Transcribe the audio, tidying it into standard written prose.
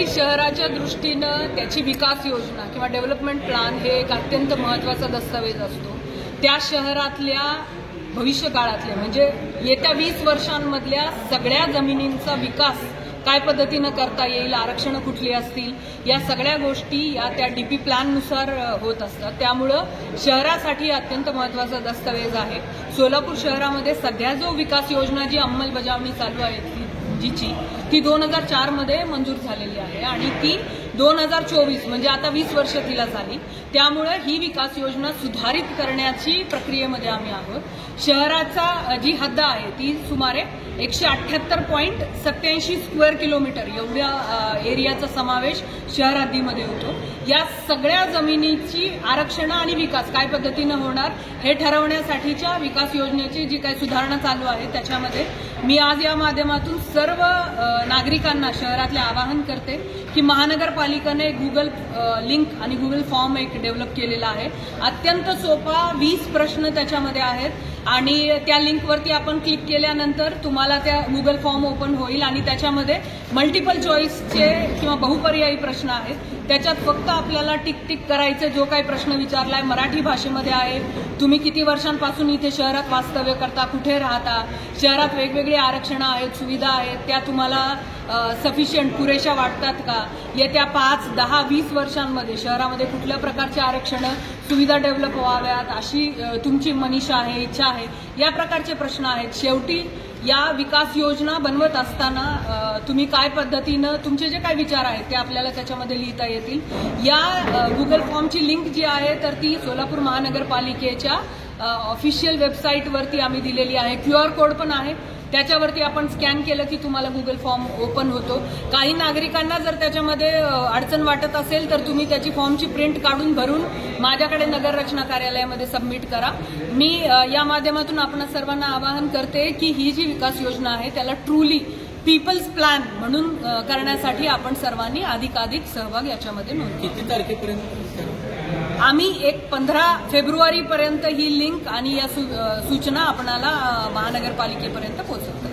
कुठल्याही शहराच्या दृष्टीनं त्याची विकास योजना किंवा डेव्हलपमेंट प्लॅन हे एक अत्यंत महत्त्वाचा दस्तावेज असतो। त्या शहरातल्या भविष्यकाळातले म्हणजे येत्या 20 वर्षांमधल्या सगळ्या जमिनींचा विकास काय पद्धतीनं करता येईल, आरक्षणं कुठली असतील, या सगळ्या गोष्टी या त्या डीपी प्लॅननुसार होत असतात। त्यामुळं शहरासाठी अत्यंत महत्त्वाचा दस्तावेज आहे। सोलापूर शहरामध्ये सध्या जो विकास योजना जी अंमलबजावणी चालू आहे ती 2004 मध्ये मंजूर झालेली आहे आणि ती 2024 म्हणजे आता 20 वर्ष तिला झाली। त्यामुळे ही विकास योजना सुधारित करण्याची प्रक्रियेमध्ये आम्ही आहोत। शहराचा जी हद्द आहे ती सुमारे 178.87 स्क्वेअर किलोमीटर एवढ्या एरियाचा समावेश शहर हद्दीमध्ये होतो। या सगळ्या जमिनीची आरक्षण आणि विकास काय पद्धतीनं होणार हे ठरवण्यासाठीच्या विकास योजनेची जी काही सुधारणा चालू आहे त्याच्यामध्ये मी आज या माध्यमातून सर्व नागरिकांना शहरातले आवाहन करते की महानगरपालिकेने गुगल लिंक आणि गुगल फॉर्म एक डेव्हलप केलेला आहे। अत्यंत सोपा 20 प्रश्न त्याच्यामध्ये आहेत आणि त्या लिंकवरती आपण क्लिक केल्यानंतर तुम्हाला त्या गुगल फॉर्म ओपन होईल आणि त्याच्यामध्ये मल्टिपल चॉईसचे किंवा बहुपर्यायी प्रश्न आहेत। त्याच्यात फक्त आपल्याला टिक टिक करायचे, जो काही प्रश्न विचारलाय मराठी भाषेमध्ये आहे, तुम्ही किती वर्षांपासून इथे शहरात वास्तव्य करता, कुठे राहता, शहरात वेगवेगळी आरक्षणं आहेत, सुविधा आहेत, त्या तुम्हाला सफिशियंट पुरेशा वाटतात का, येत्या 5, 10, 20 वर्षांमध्ये शहरामध्ये कुठल्या प्रकारच्या आरक्षणं सुविधा डेव्हलप व्हाव्यात अशी तुमची मनीषा आहे, इच्छा आहे, या प्रकारचे प्रश्न आहेत। शेवटी या विकास योजना बनवत असताना तुम्ही काय पद्धतीनं तुमचे जे काही विचार आहेत ते आपल्याला त्याच्यामध्ये लिहिता येतील। या गुगल फॉर्मची लिंक जी आहे तर ती सोलापूर महानगरपालिकेच्या ऑफिशियल वेबसाईटवरती आम्ही दिलेली आहे। QR कोड पण आहे, त्याच्यावरती आपण स्कॅन केलं की तुम्हाला गुगल फॉर्म ओपन होतो। काही नागरिकांना जर त्याच्यामध्ये अडचण वाटत असेल तर तुम्ही त्याची फॉर्मची प्रिंट काढून भरून माझ्याकडे नगर रचना कार्यालयामध्ये सबमिट करा। मी या माध्यमातून आपण सर्वांना आवाहन करते की ही जी विकास योजना आहे त्याला ट्रूली पीपल्स प्लॅन म्हणून करण्यासाठी आपण सर्वांनी अधिकाधिक सहभाग याच्यामध्ये नोंदवा। किती तारखेपर्यंत आम्ही 15 फेब्रुवारीपर्यंत ही लिंक आणि या सूचना आपणाला महानगरपालिकेपर्यंत पोहोचवतो।